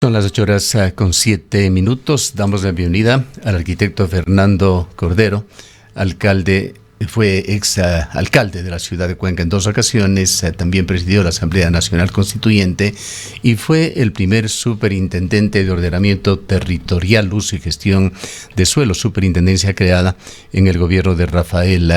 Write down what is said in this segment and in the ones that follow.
Son las 8 horas con 7 minutos. Damos la bienvenida al arquitecto Fernando Cordero, alcalde, fue ex alcalde de la ciudad de Cuenca en 2 ocasiones, también presidió la Asamblea Nacional Constituyente y fue el primer superintendente de ordenamiento territorial, uso y gestión de suelo, superintendencia creada en el gobierno de Rafael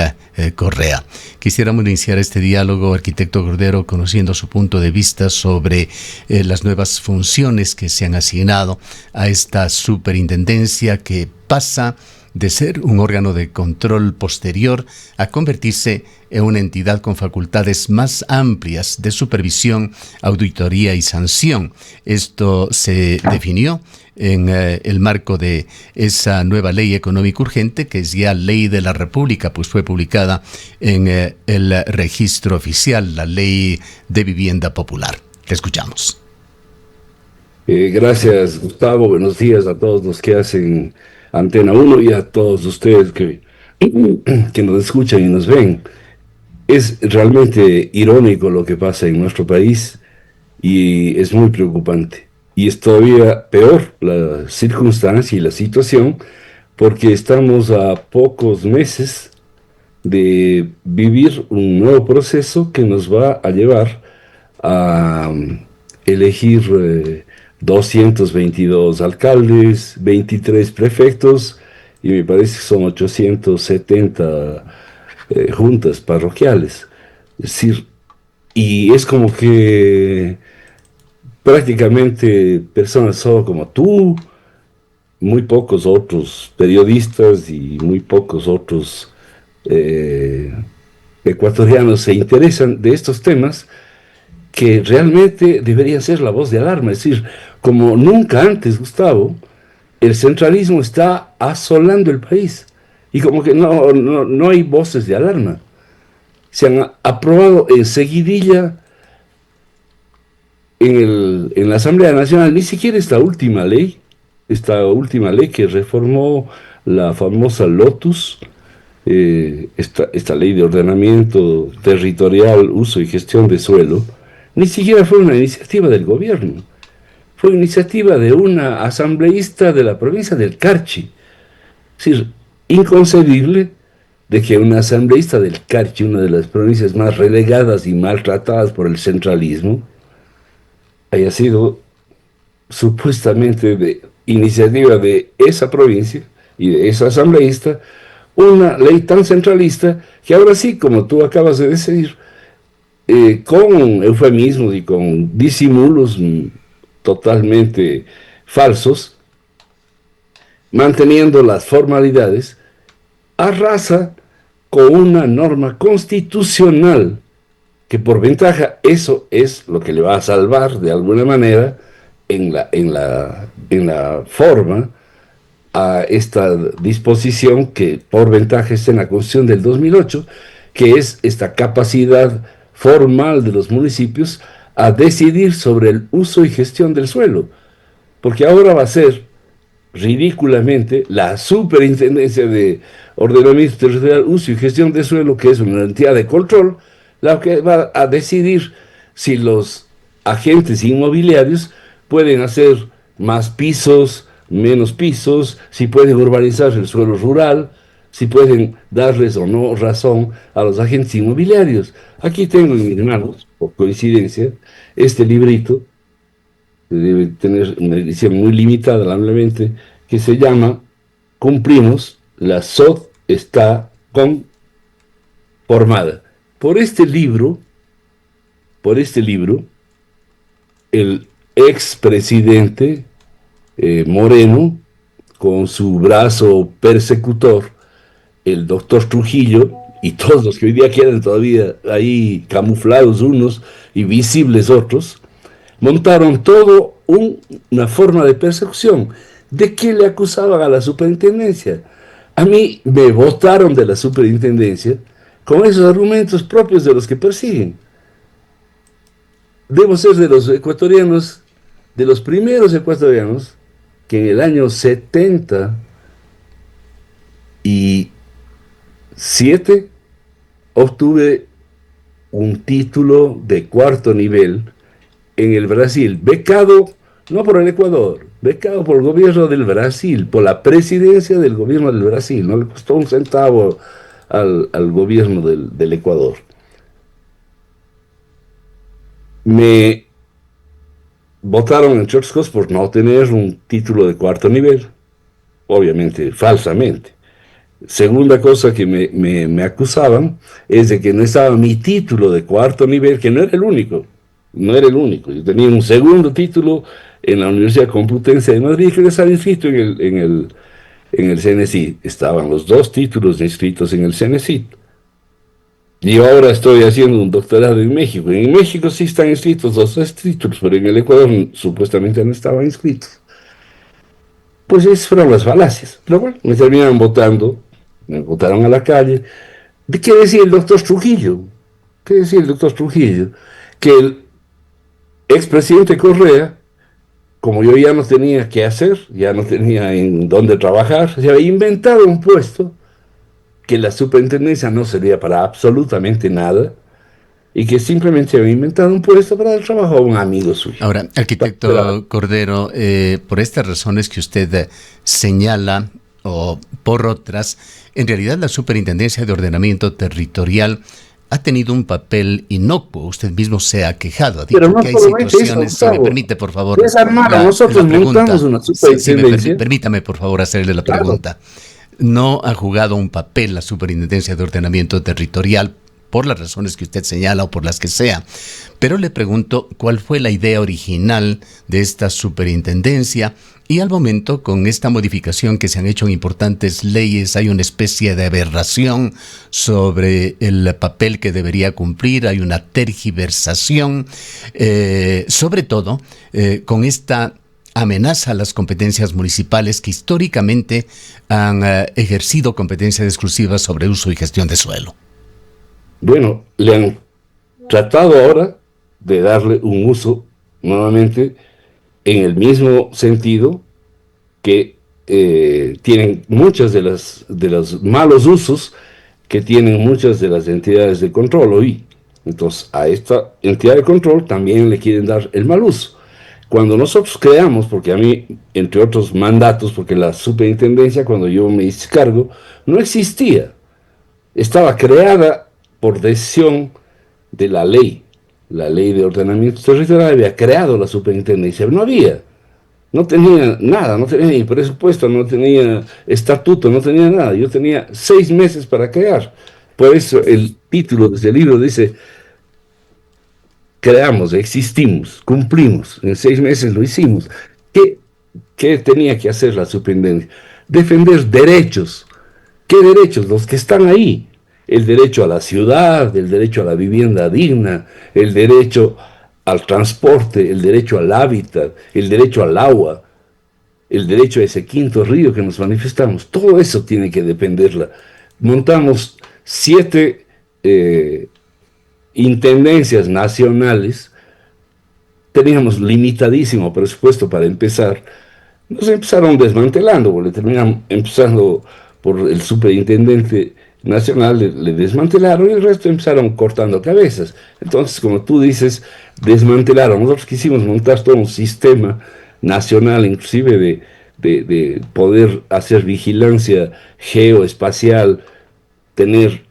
Correa. Quisiéramos iniciar este diálogo, arquitecto Cordero, conociendo su punto de vista sobre las nuevas funciones que se han asignado a esta superintendencia que pasa de ser un órgano de control posterior a convertirse en una entidad con facultades más amplias de supervisión, auditoría y sanción. Esto se definió en el marco de esa nueva ley económica urgente, que es ya ley de la República, pues fue publicada en el registro oficial, la ley de vivienda popular. Te escuchamos. Gracias, Gustavo. Buenos días a todos los que hacen Antena 1 y a todos ustedes que nos escuchan y nos ven. Es realmente irónico lo que pasa en nuestro país y es muy preocupante. Y es todavía peor la circunstancia y la situación porque estamos a pocos meses de vivir un nuevo proceso que nos va a llevar a elegir 222 alcaldes, 23 prefectos y me parece que son 870 juntas parroquiales. Es decir, y es como que prácticamente personas solo como tú, muy pocos otros periodistas y muy pocos otros eh, ecuatorianos se interesan de estos temas que realmente debería ser la voz de alarma. Es decir, como nunca antes, Gustavo, el centralismo está asolando el país y como que no hay voces de alarma. Se han aprobado en seguidilla en la Asamblea Nacional, ni siquiera esta última ley que reformó la famosa Lotus, esta ley de ordenamiento territorial, uso y gestión de suelo, ni siquiera fue una iniciativa del gobierno, fue iniciativa de una asambleísta de la provincia del Carchi. Es decir, inconcebible de que una asambleísta del Carchi, una de las provincias más relegadas y maltratadas por el centralismo, haya sido supuestamente de iniciativa de esa provincia y de esa asambleísta una ley tan centralista que ahora sí, como tú acabas de decir, con eufemismos y con disimulos totalmente falsos, manteniendo las formalidades, arrasa con una norma constitucional que por ventaja eso es lo que le va a salvar de alguna manera en la forma a esta disposición que por ventaja está en la Constitución del 2008, que es esta capacidad formal de los municipios a decidir sobre el uso y gestión del suelo, porque ahora va a ser ridículamente la superintendencia de ordenamiento territorial, uso y gestión de suelo, que es una entidad de control, la que va a decidir si los agentes inmobiliarios pueden hacer más pisos, menos pisos, si pueden urbanizar el suelo rural, si pueden darles o no razón a los agentes inmobiliarios. Aquí tengo en mis manos, por coincidencia, este librito, que debe tener una edición muy limitada, lamentablemente, que se llama Cumplimos, la SOT está conformada. Por este libro, el expresidente Moreno, con su brazo persecutor, el doctor Trujillo, y todos los que hoy día quedan todavía ahí camuflados unos y visibles otros, montaron todo una forma de persecución. ¿De qué le acusaban a la superintendencia? A mí me votaron de la superintendencia con esos argumentos propios de los que persiguen. Debo ser de los ecuatorianos, de los primeros ecuatorianos, que en el año 77 obtuve un título de cuarto nivel en el Brasil, becado no por el Ecuador, becado por el gobierno del Brasil, por la presidencia del gobierno del Brasil, no le costó un centavo al gobierno del Ecuador. Me votaron, entre otras cosas, por no tener un título de cuarto nivel, obviamente falsamente. Segunda cosa que me acusaban es de que no estaba mi título de cuarto nivel, que no era el único, no era el único. Yo tenía un segundo título en la Universidad Complutense de Madrid que estaba inscrito en el CNCIT. Estaban los dos títulos inscritos en el CNCIT. Y ahora estoy haciendo un doctorado en México. En México sí están inscritos los dos títulos, pero en el Ecuador supuestamente no estaban inscritos. Pues esas fueron las falacias. Pero bueno, me terminaron votando, me votaron a la calle. ¿De qué decía el doctor Trujillo? ¿Qué decía el doctor Trujillo? Que el expresidente Correa, como yo ya no tenía qué hacer, ya no tenía en dónde trabajar, se había inventado un puesto que la superintendencia no servía para absolutamente nada y que simplemente había inventado un puesto para dar trabajo a un amigo suyo. Ahora, arquitecto Cordero, por estas razones que usted señala, o por otras, en realidad la Superintendencia de Ordenamiento Territorial ha tenido un papel inocuo. Usted mismo se ha quejado, ha dicho Pero no que hay solamente situaciones. eso, Si me permite, por favor, desarmaron, nosotros montamos una superintendencia. permítame, por favor, hacerle la pregunta. No ha jugado un papel la Superintendencia de Ordenamiento Territorial por las razones que usted señala o por las que sea. Pero le pregunto, ¿cuál fue la idea original de esta superintendencia? Y al momento, con esta modificación que se han hecho en importantes leyes, hay una especie de aberración sobre el papel que debería cumplir, hay una tergiversación, sobre todo con esta amenaza a las competencias municipales que históricamente han ejercido competencias exclusivas sobre uso y gestión de suelo. Bueno, le han tratado ahora de darle un uso nuevamente en el mismo sentido que tienen muchas de los malos usos que tienen muchas de las entidades de control hoy. Entonces, a esta entidad de control también le quieren dar el mal uso. Cuando nosotros creamos, porque a mí, entre otros mandatos, porque la superintendencia, cuando yo me hice cargo, no existía. Estaba creada por decisión de la ley de ordenamiento territorial había creado la superintendencia, no había, no tenía nada, no tenía ni presupuesto, no tenía estatuto, no tenía nada, yo tenía 6 meses para crear, por eso el título de ese libro dice, creamos, existimos, cumplimos, en 6 meses lo hicimos. ¿Qué tenía que hacer la superintendencia? Defender derechos. ¿Qué derechos? Los que están ahí. El derecho a la ciudad, el derecho a la vivienda digna, el derecho al transporte, el derecho al hábitat, el derecho al agua, el derecho a ese quinto río que nos manifestamos. Todo eso tiene que dependerla. Montamos 7 intendencias nacionales, teníamos limitadísimo presupuesto para empezar. Nos empezaron desmantelando, porque terminaron empezando por el superintendente nacional, le desmantelaron y el resto empezaron cortando cabezas. Entonces, como tú dices, desmantelaron. Nosotros quisimos montar todo un sistema nacional, inclusive de poder hacer vigilancia geoespacial, tener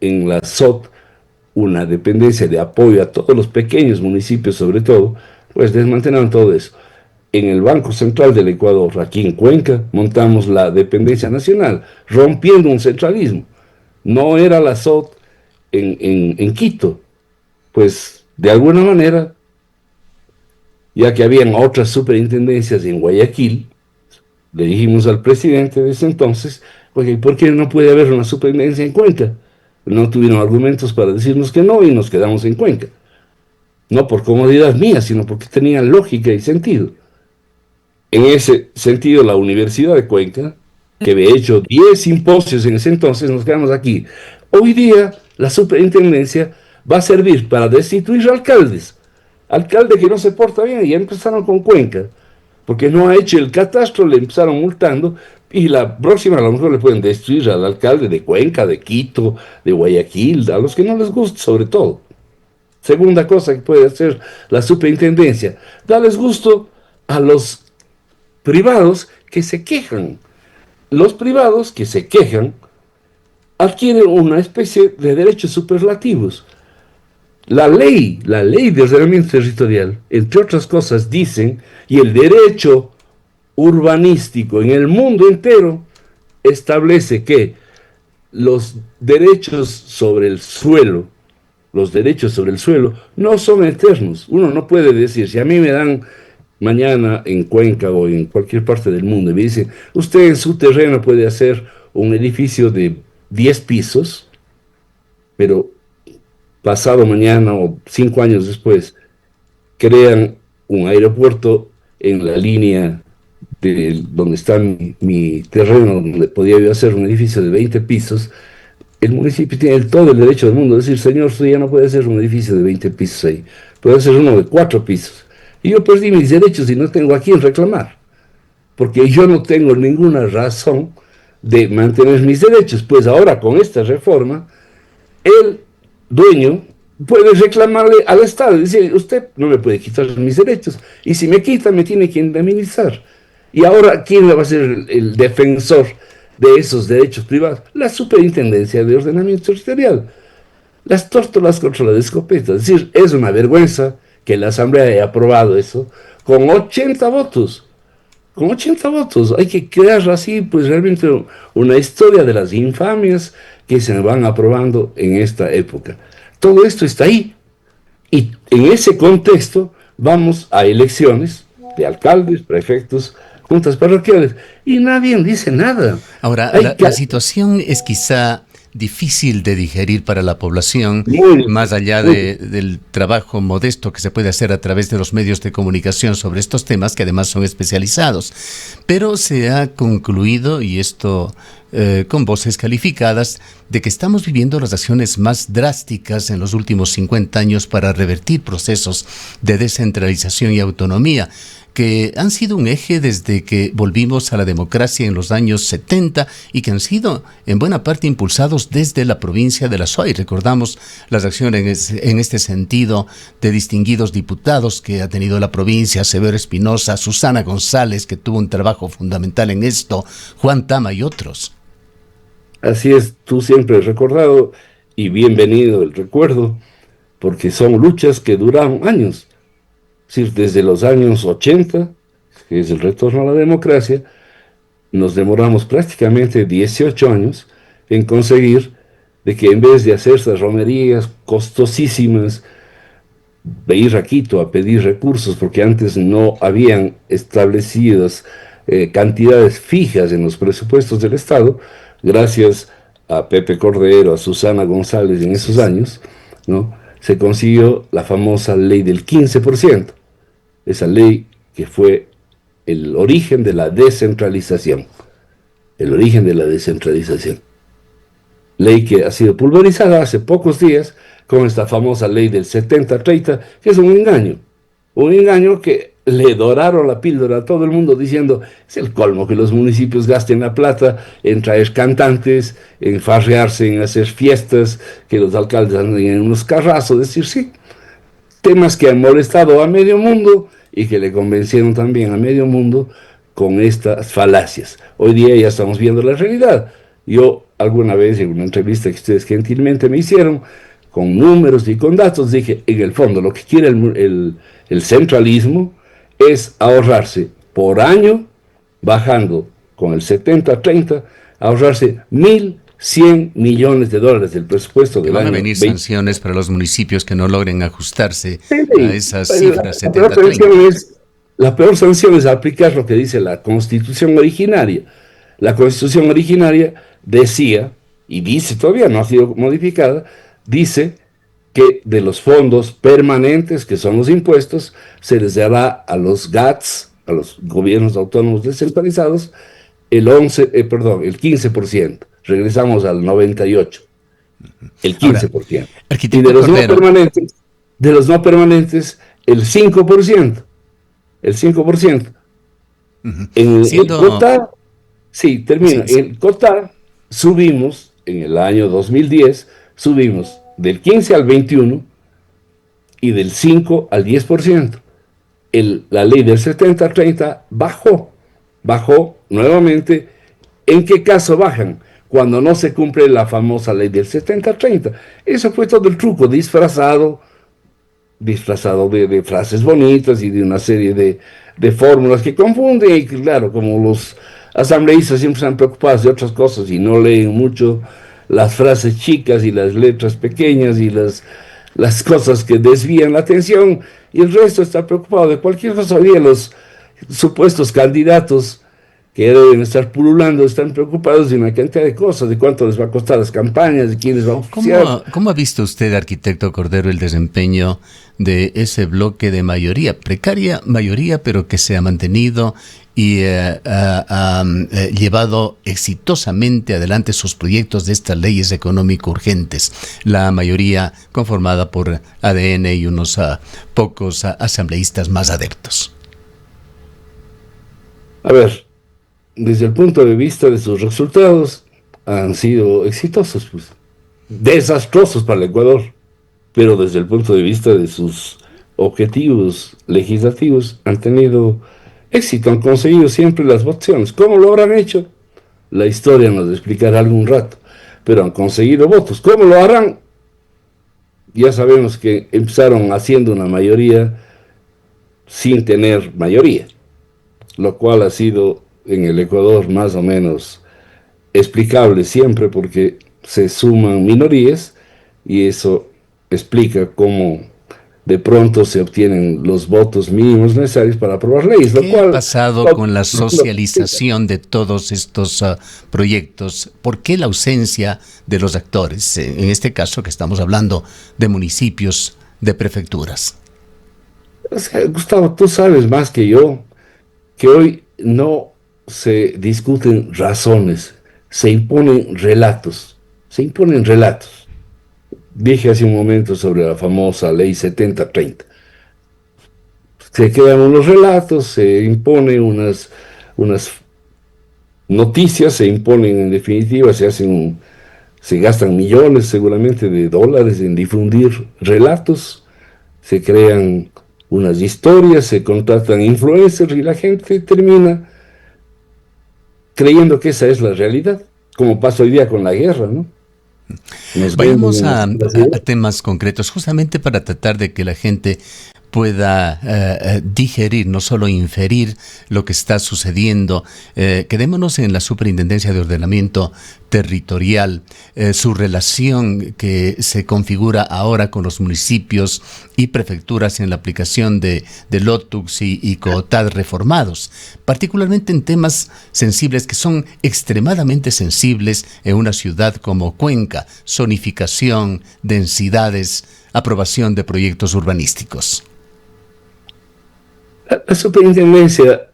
en la SOT una dependencia de apoyo a todos los pequeños municipios, sobre todo, pues desmantelaron todo eso. En el Banco Central del Ecuador, aquí en Cuenca, montamos la dependencia nacional, rompiendo un centralismo. No era la SOT en Quito, pues de alguna manera, ya que habían otras superintendencias en Guayaquil, le dijimos al presidente de ese entonces, oye, ¿por qué no puede haber una superintendencia en Cuenca? No tuvieron argumentos para decirnos que no y nos quedamos en Cuenca. No por comodidad mía, sino porque tenía lógica y sentido. En ese sentido, la Universidad de Cuenca, que había hecho 10 simposios en ese entonces, nos quedamos aquí. Hoy día, la superintendencia va a servir para destituir alcaldes. Alcalde que no se porta bien, y ya empezaron con Cuenca, porque no ha hecho el catastro, le empezaron multando, y la próxima a lo mejor le pueden destruir al alcalde de Cuenca, de Quito, de Guayaquil, a los que no les gusta sobre todo. Segunda cosa que puede hacer la superintendencia, darles gusto a los privados que se quejan. Los privados que se quejan adquieren una especie de derechos superlativos. La ley de ordenamiento territorial, entre otras cosas, dicen, y el derecho urbanístico en el mundo entero establece que los derechos sobre el suelo, los derechos sobre el suelo no son eternos. Uno no puede decir, si a mí me dan mañana en Cuenca o en cualquier parte del mundo y me dicen, usted en su terreno puede hacer un edificio de 10 pisos, pero pasado mañana o 5 años después crean un aeropuerto en la línea de donde está mi terreno, donde podía yo hacer un edificio de 20 pisos, el municipio tiene todo el derecho del mundo de decir, señor, usted ya no puede hacer un edificio de 20 pisos ahí, puede hacer uno de 4 pisos. Y yo perdí mis derechos y no tengo a quién reclamar, porque yo no tengo ninguna razón de mantener mis derechos. Pues ahora con esta reforma, el dueño puede reclamarle al Estado y decir, usted no me puede quitar mis derechos, y si me quita me tiene que indemnizar. Y ahora, ¿quién va a ser el defensor de esos derechos privados? La Superintendencia de Ordenamiento Territorial. Las tórtolas contra la escopeta. Es decir, es una vergüenza que la Asamblea haya aprobado eso con 80 votos. Con 80 votos. Hay que crear así, pues realmente una historia de las infamias que se van aprobando en esta época. Todo esto está ahí. Y en ese contexto vamos a elecciones de alcaldes, prefectos, juntas parroquiales, y nadie dice nada. Ahora, la situación es quizá difícil de digerir para la población, más allá del trabajo modesto que se puede hacer a través de los medios de comunicación sobre estos temas, que además son especializados. Pero se ha concluido, y esto con voces calificadas, de que estamos viviendo las acciones más drásticas en los últimos 50 años para revertir procesos de descentralización y autonomía, que han sido un eje desde que volvimos a la democracia en los años 70 y que han sido en buena parte impulsados desde la provincia de La Suay. Recordamos las acciones en este sentido de distinguidos diputados que ha tenido la provincia: Severo Espinosa, Susana González, que tuvo un trabajo fundamental en esto, Juan Tama y otros. Así es, tú siempre has recordado, y bienvenido el recuerdo, porque son luchas que duraron años. Es decir, desde los años 80, que es el retorno a la democracia, nos demoramos prácticamente 18 años en conseguir de que, en vez de hacer esas romerías costosísimas, de ir a Quito a pedir recursos, porque antes no habían establecidas cantidades fijas en los presupuestos del Estado, gracias a Pepe Cordero, a Susana González en esos años, ¿no?, se consiguió la famosa ley del 15%, esa ley que fue el origen de la descentralización, el origen de la descentralización. Ley que ha sido pulverizada hace pocos días con esta famosa ley del 70-30, que es un engaño que le doraron la píldora a todo el mundo diciendo, es el colmo que los municipios gasten la plata en traer cantantes, en farrearse, en hacer fiestas, que los alcaldes anden en unos carrazos, es decir, sí, temas que han molestado a medio mundo y que le convencieron también a medio mundo con estas falacias. Hoy día ya estamos viendo la realidad. Yo alguna vez en una entrevista que ustedes gentilmente me hicieron, con números y con datos, dije, en el fondo lo que quiere el centralismo es ahorrarse por año, bajando con el 70-30, ahorrarse 1.100 millones de dólares del presupuesto del año. Van a venir sanciones para los municipios que no logren ajustarse a esas cifras 70-30. La peor sanción es aplicar lo que dice la Constitución originaria. La Constitución originaria decía, y dice todavía, no ha sido modificada, dice que de los fondos permanentes, que son los impuestos, se les dará a los GATS, a los gobiernos autónomos descentralizados, el 15%. Regresamos al 98%. El 15%. Ahora, y de los no permanentes, el 5%. El 5%. En el COTA, sí, termino. Sí. El COTA subimos, en el año 2010, subimos del 15 al 21 y del 5 al 10%. la ley del 70-30 bajó nuevamente. ¿En qué caso bajan? Cuando no se cumple la famosa ley del 70-30. Eso fue todo el truco, disfrazado de frases bonitas y de una serie de fórmulas que confunden. Y claro, como los asambleístas siempre están preocupados de otras cosas y no leen mucho las frases chicas y las letras pequeñas y las cosas que desvían la atención, y el resto está preocupado de cualquier cosa. Hoy día los supuestos candidatos que deben estar pululando están preocupados de una cantidad de cosas, de cuánto les va a costar las campañas, de quiénes va a oficiar. ¿Cómo ha visto usted, arquitecto Cordero, el desempeño de ese bloque de mayoría, precaria mayoría, pero que se ha mantenido y ha llevado exitosamente adelante sus proyectos de estas leyes económico urgentes? La mayoría conformada por ADN y unos pocos asambleístas más adeptos. A ver, desde el punto de vista de sus resultados, han sido exitosos, pues. Desastrosos para el Ecuador, pero desde el punto de vista de sus objetivos legislativos, han tenido éxito, han conseguido siempre las votaciones. ¿Cómo lo habrán hecho? La historia nos explicará algún rato, pero han conseguido votos. ¿Cómo lo harán? Ya sabemos que empezaron haciendo una mayoría sin tener mayoría, lo cual ha sido en el Ecuador más o menos explicable siempre, porque se suman minorías y eso explica cómo de pronto se obtienen los votos mínimos necesarios para aprobar leyes. ¿Qué ha pasado con la socialización de todos estos proyectos? ¿Por qué la ausencia de los actores? En este caso que estamos hablando de municipios, de prefecturas. O sea, Gustavo, tú sabes más que yo que hoy no se discuten razones, se imponen relatos, se imponen relatos. Dije hace un momento sobre la famosa ley 70-30. Se crean unos relatos, se imponen unas noticias, se imponen en definitiva, se gastan millones seguramente de dólares en difundir relatos, se crean unas historias, se contratan influencers y la gente termina creyendo que esa es la realidad, como pasa hoy día con la guerra, ¿no? Vayamos a temas concretos, justamente para tratar de que la gente pueda digerir, no solo inferir lo que está sucediendo. Quedémonos en la Superintendencia de Ordenamiento Territorial, su relación que se configura ahora con los municipios y prefecturas en la aplicación de LOTUX y COOTAD reformados, particularmente en temas sensibles que son extremadamente sensibles en una ciudad como Cuenca: zonificación, densidades, aprobación de proyectos urbanísticos. La superintendencia,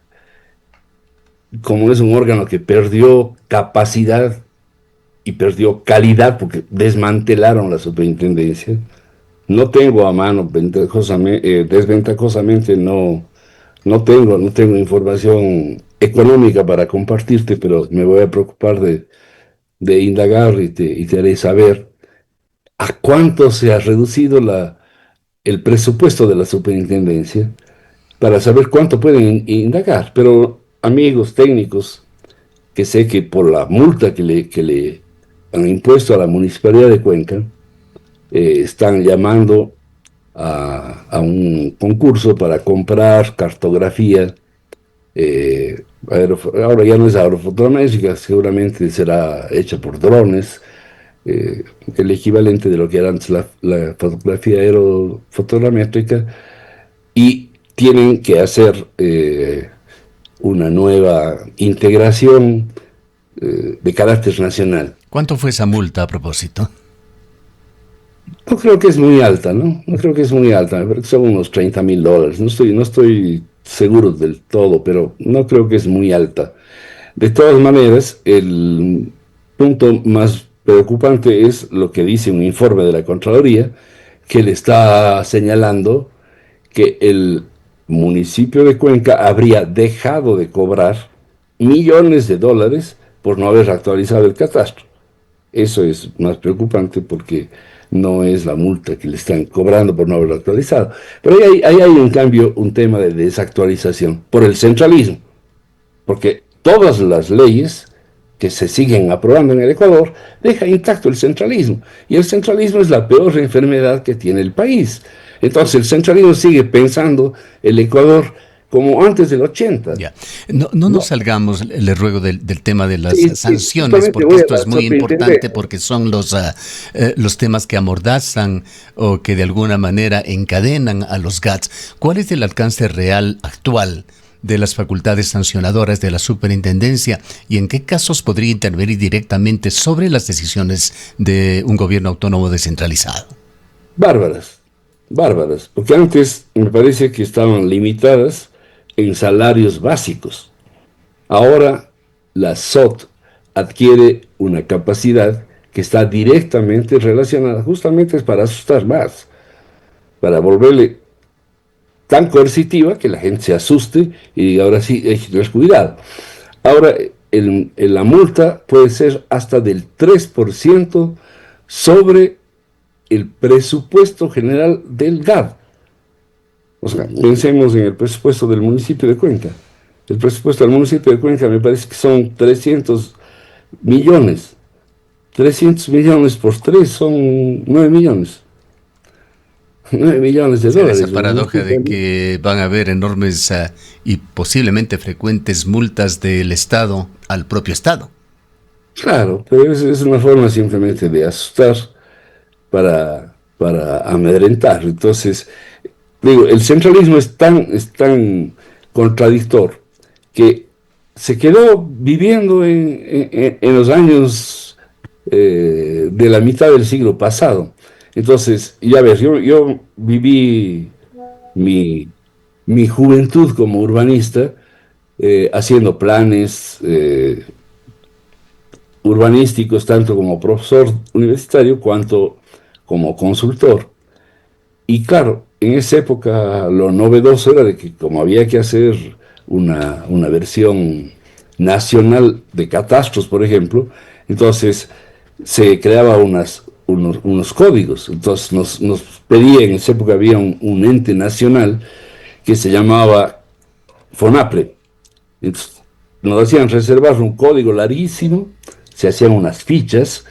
como es un órgano que perdió capacidad y perdió calidad porque desmantelaron la superintendencia, no tengo a mano, desventajosamente no tengo información económica para compartirte, pero me voy a preocupar de indagar y te haré saber a cuánto se ha reducido el presupuesto de la superintendencia, para saber cuánto pueden indagar. Pero amigos técnicos, que sé que por la multa que le han impuesto a la Municipalidad de Cuenca, están llamando a un concurso para comprar cartografía. Ahora ya no es aerofotométrica, seguramente será hecha por drones, el equivalente de lo que era antes la fotografía aerofotométrica, y tienen que hacer una nueva integración de carácter nacional. ¿Cuánto fue esa multa a propósito? No creo que es muy alta, ¿no? No creo que es muy alta, me parece que son unos $30,000. No estoy seguro del todo, pero no creo que es muy alta. De todas maneras, el punto más preocupante es lo que dice un informe de la Contraloría, que le está señalando que el municipio de Cuenca habría dejado de cobrar millones de dólares por no haber actualizado el catastro. Eso es más preocupante porque no es la multa que le están cobrando por no haberlo actualizado. Pero ahí hay en cambio un tema de desactualización por el centralismo, porque todas las leyes que se siguen aprobando en el Ecuador deja intacto el centralismo, y el centralismo es la peor enfermedad que tiene el país. Entonces el centralismo sigue pensando el Ecuador como antes del 80. Ya. No nos salgamos, le ruego, del tema de las Sí, sanciones, justamente porque voy a esto la es muy superintendente. importante, porque son los temas que amordazan o que de alguna manera encadenan a los GATS. ¿Cuál es el alcance real actual de las facultades sancionadoras de la superintendencia y en qué casos podría intervenir directamente sobre las decisiones de un gobierno autónomo descentralizado? Bárbaras, bárbaras, porque antes me parece que estaban limitadas en salarios básicos. Ahora la SOT adquiere una capacidad que está directamente relacionada, justamente es para asustar más, para volverle tan coercitiva que la gente se asuste y diga, ahora sí, hay que tener cuidado. Ahora, la multa puede ser hasta del 3% sobre el presupuesto general del GAD. O sea, pensemos en el presupuesto del municipio de Cuenca. El presupuesto del municipio de Cuenca me parece que son 300 millones. 300 millones por 3 son 9 millones. 9 millones de Será esa dólares. paradoja de que van a haber enormes y posiblemente frecuentes multas del Estado al propio Estado. Claro, pero es una forma simplemente de asustar para amedrentar. Entonces, digo, el centralismo es tan contradictor que se quedó viviendo en los años de la mitad del siglo pasado. Entonces, ya ves, yo viví mi, mi juventud como urbanista, haciendo planes urbanísticos, tanto como profesor universitario, cuanto como consultor. Y claro, en esa época lo novedoso era de que como había que hacer una versión nacional de catastros, por ejemplo, entonces se creaba unos códigos. Entonces nos pedía, en esa época había un ente nacional que se llamaba FONAPRE. Entonces, nos hacían reservar un código larguísimo, se hacían unas fichas,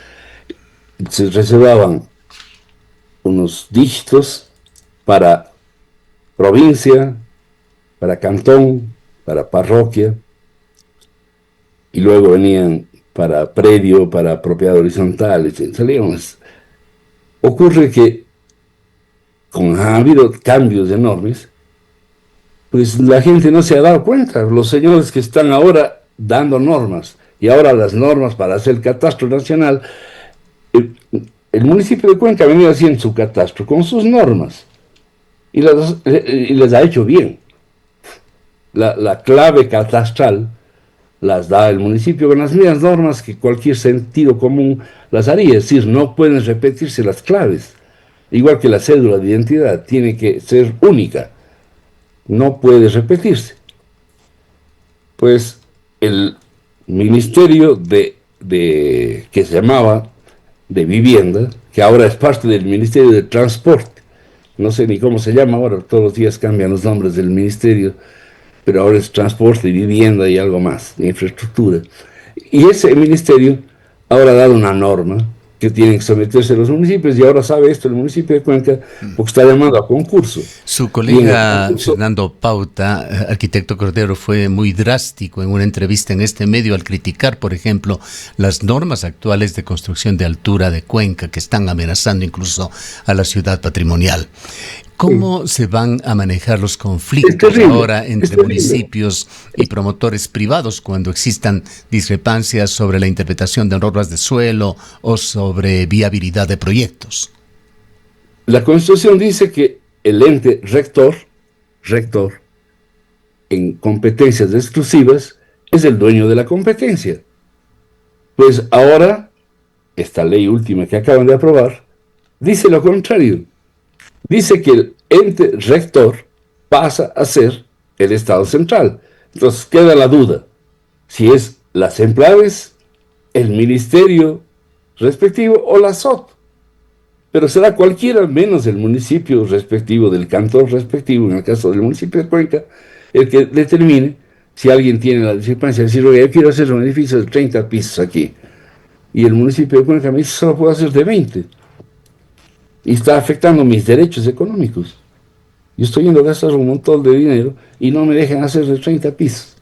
se reservaban unos dígitos para provincia, para cantón, para parroquia, y luego venían para predio, para propiedad horizontal, etc. Salíamos. Ocurre que, como ha habido cambios enormes, pues la gente no se ha dado cuenta. Los señores que están ahora dando normas, y ahora las normas para hacer el catastro nacional, el, el municipio de Cuenca ha venido haciendo su catastro con sus normas, y les ha hecho bien. La clave catastral las da el municipio con las mismas normas que cualquier sentido común las haría, es decir, no pueden repetirse las claves, igual que la cédula de identidad, tiene que ser única, no puede repetirse. Pues el ministerio que se llamaba de vivienda, que ahora es parte del ministerio de transporte, no sé ni cómo se llama ahora, todos los días cambian los nombres del ministerio, pero ahora es transporte, vivienda y algo más, de infraestructura. Y ese ministerio ahora ha dado una norma que tienen que someterse los municipios, y ahora sabe esto el municipio de Cuenca porque está llamado a concurso. Su Y en el colega concurso, Fernando Pauta, arquitecto Cordero, fue muy drástico en una entrevista en este medio al criticar, por ejemplo, las normas actuales de construcción de altura de Cuenca que están amenazando incluso a la ciudad patrimonial. ¿Cómo se van a manejar los es conflictos terrible, ahora es entre terrible. municipios y promotores privados cuando existan discrepancias sobre la interpretación de normas de suelo o sobre viabilidad de proyectos? La Constitución dice que el ente rector, en competencias exclusivas, es el dueño de la competencia. Pues ahora, esta ley última que acaban de aprobar, dice lo contrario. Dice que el ente rector pasa a ser el Estado central. Entonces queda la duda si es las enclaves, el ministerio respectivo o la SOT. pero será cualquiera menos el municipio respectivo, del cantón respectivo, en el caso del municipio de Cuenca, el que determine si alguien tiene la discrepancia de decir, oye, yo quiero hacer un edificio de 30 pisos aquí, y el municipio de Cuenca me dice, solo puedo hacer de 20, y está afectando mis derechos económicos. Yo estoy yendo a gastar un montón de dinero y no me dejan hacer de 30 pisos.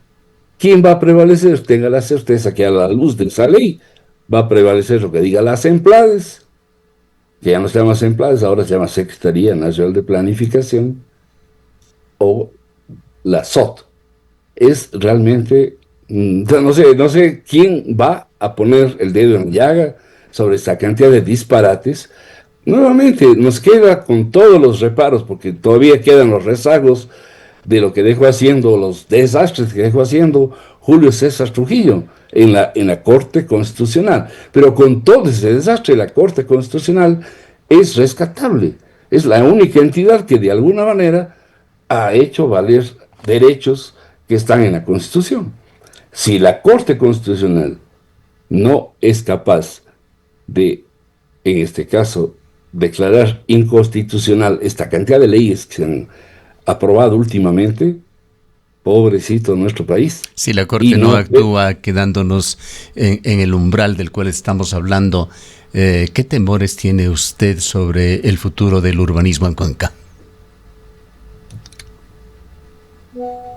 ¿Quién va a prevalecer? Tenga la certeza que a la luz de esa ley va a prevalecer lo que diga las EMPLADES, que ya no se llama EMPLADES, ahora se llama Secretaría Nacional de Planificación, o la SOT. Es realmente, no sé quién va a poner el dedo en la llaga sobre esta cantidad de disparates. Nuevamente, nos queda con todos los reparos, porque todavía quedan los rezagos de lo que dejó haciendo, los desastres que dejó haciendo Julio César Trujillo en la Corte Constitucional. Pero con todo ese desastre, la Corte Constitucional es rescatable. Es la única entidad que de alguna manera ha hecho valer derechos que están en la Constitución. Si la Corte Constitucional no es capaz de, en este caso, declarar inconstitucional esta cantidad de leyes que se han aprobado últimamente, pobrecito nuestro país. Si la Corte no actúa quedándonos en el umbral del cual estamos hablando, ¿qué temores tiene usted sobre el futuro del urbanismo en Cuenca?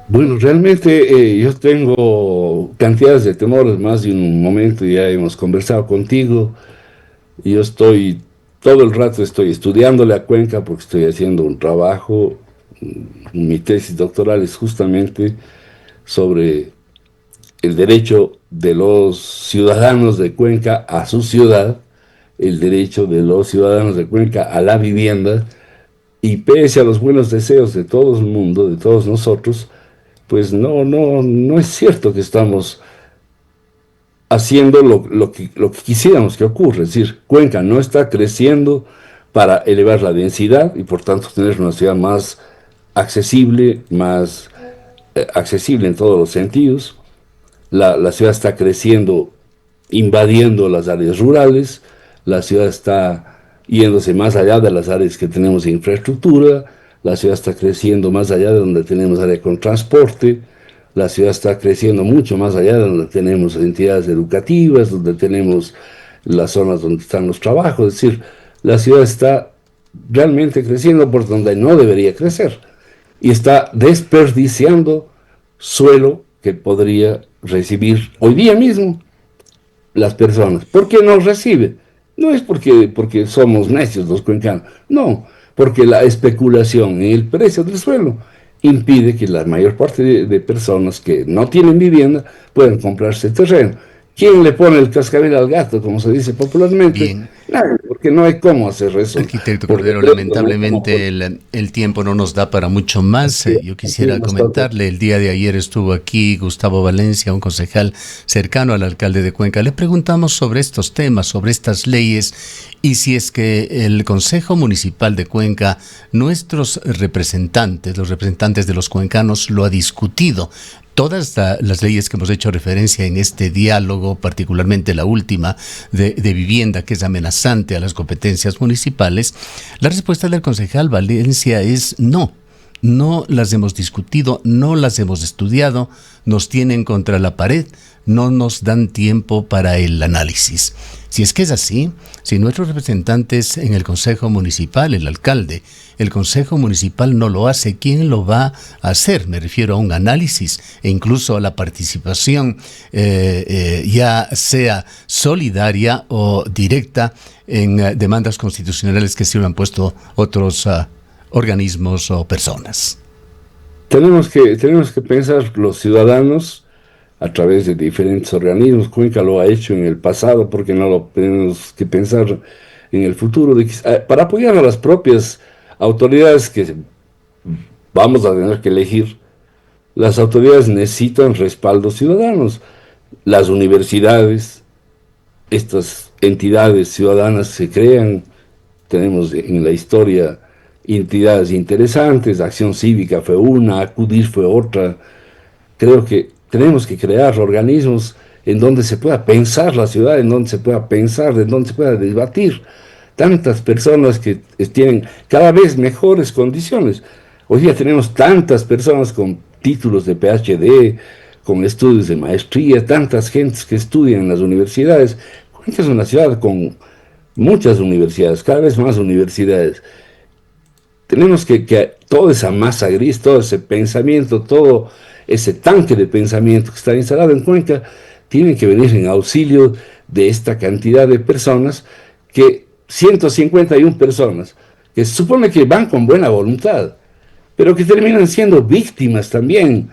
Bueno, realmente yo tengo cantidades de temores, más de un momento ya hemos conversado contigo. Yo todo el rato estoy estudiándole a Cuenca porque estoy haciendo un trabajo, mi tesis doctoral es justamente sobre el derecho de los ciudadanos de Cuenca a su ciudad, el derecho de los ciudadanos de Cuenca a la vivienda, y pese a los buenos deseos de todo el mundo, de todos nosotros, pues no es cierto que estamos haciendo lo que quisiéramos que ocurra. Es decir, Cuenca no está creciendo para elevar la densidad y por tanto tener una ciudad más accesible, más accesible en todos los sentidos. La ciudad está creciendo, invadiendo las áreas rurales, la ciudad está yéndose más allá de las áreas que tenemos de infraestructura, la ciudad está creciendo más allá de donde tenemos área con transporte, la ciudad está creciendo mucho más allá de donde tenemos entidades educativas, donde tenemos las zonas donde están los trabajos. Es decir, la ciudad está realmente creciendo por donde no debería crecer y está desperdiciando suelo que podría recibir hoy día mismo las personas. ¿Por qué no recibe? No es porque somos necios los cuencanos, no, porque la especulación en el precio del suelo impide que la mayor parte de personas que no tienen vivienda puedan comprarse terreno. ¿Quién le pone el cascabel al gato, como se dice popularmente? Bien. Nadie, porque no hay cómo hacer eso. Arquitecto Cordero, lamentablemente el tiempo no nos da para mucho más. Yo quisiera comentarle, el día de ayer estuvo aquí Gustavo Valencia, un concejal cercano al alcalde de Cuenca. Le preguntamos sobre estos temas, sobre estas leyes, y si es que el Consejo Municipal de Cuenca, nuestros representantes, los representantes de los cuencanos, lo ha discutido. Todas las leyes que hemos hecho referencia en este diálogo, particularmente la última de vivienda, que es amenazante a las competencias municipales, la respuesta del concejal Valencia es no. No las hemos discutido, no las hemos estudiado, nos tienen contra la pared, no nos dan tiempo para el análisis. Si es que es así, si nuestros representantes en el Consejo Municipal, el alcalde, el Consejo Municipal no lo hace, ¿quién lo va a hacer? Me refiero a un análisis e incluso a la participación, ya sea solidaria o directa en demandas constitucionales que se le han puesto otros organismos o personas. Tenemos que pensar los ciudadanos a través de diferentes organismos. Cuenca lo ha hecho en el pasado, porque no lo tenemos que pensar en el futuro, para apoyar a las propias autoridades que vamos a tener que elegir. Las autoridades necesitan respaldos ciudadanos. Las universidades, estas entidades ciudadanas se crean. Tenemos en la historia entidades interesantes, Acción Cívica fue una, Acudir fue otra. Creo que tenemos que crear organismos en donde se pueda pensar la ciudad, en donde se pueda pensar, en donde se pueda debatir tantas personas que tienen cada vez mejores condiciones. Hoy día tenemos tantas personas con títulos de PhD, con estudios de maestría, tantas gentes que estudian en las universidades. Cuenca es una ciudad con muchas universidades, cada vez más universidades. Tenemos que toda esa masa gris, todo ese pensamiento, todo ese tanque de pensamiento que está instalado en Cuenca, tiene que venir en auxilio de esta cantidad de personas, que 151 personas, que se supone que van con buena voluntad, pero que terminan siendo víctimas también.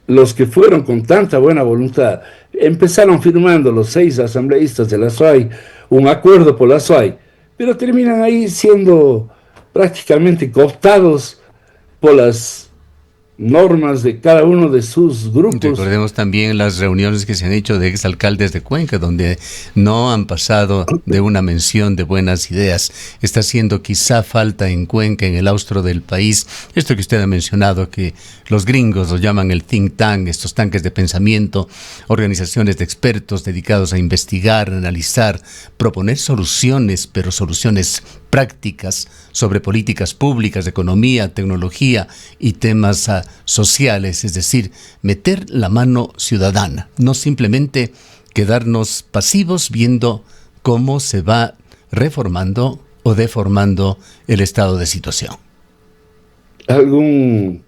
Los que fueron con tanta buena voluntad, empezaron firmando los 6 asambleístas de la SUAY un acuerdo por la SUAY, pero terminan ahí siendo prácticamente cooptados por las normas de cada uno de sus grupos. Recordemos también las reuniones que se han hecho de exalcaldes de Cuenca, donde no han pasado de una mención de buenas ideas. Está haciendo quizá falta en Cuenca, en el austro del país, esto que usted ha mencionado, que los gringos lo llaman el think tank, estos tanques de pensamiento, organizaciones de expertos dedicados a investigar, analizar, proponer soluciones, pero soluciones prácticas sobre políticas públicas, de economía, tecnología y temas sociales, es decir, meter la mano ciudadana, no simplemente quedarnos pasivos viendo cómo se va reformando o deformando el estado de situación. Algún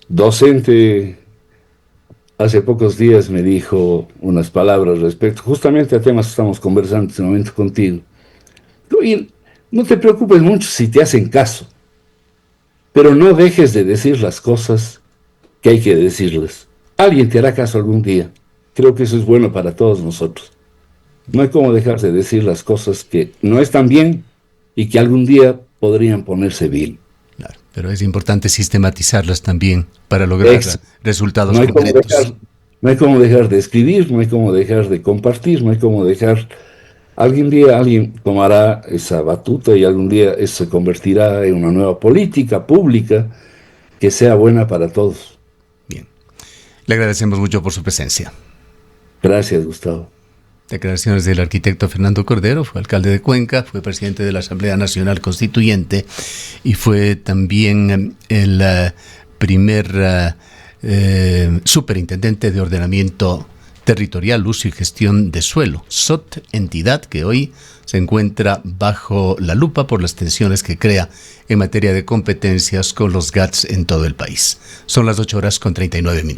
docente hace pocos días me dijo unas palabras respecto justamente a temas que estamos conversando en este momento contigo. Y no te preocupes mucho si te hacen caso, pero no dejes de decir las cosas que hay que decirles. Alguien te hará caso algún día. Creo que eso es bueno para todos nosotros. No hay cómo dejar de decir las cosas que no están bien y que algún día podrían ponerse bien. Claro, pero es importante sistematizarlas también para lograr resultados concretos. No hay cómo dejar de escribir, no hay cómo dejar de compartir, no hay cómo dejar... Algún día alguien tomará esa batuta y algún día eso se convertirá en una nueva política pública que sea buena para todos. Bien. Le agradecemos mucho por su presencia. Gracias, Gustavo. Declaraciones del arquitecto Fernando Cordero, fue alcalde de Cuenca, fue presidente de la Asamblea Nacional Constituyente y fue también el primer superintendente de ordenamiento territorial, uso y gestión de suelo, SOT, entidad que hoy se encuentra bajo la lupa por las tensiones que crea en materia de competencias con los GATS en todo el país. Son las 8:39 minutos.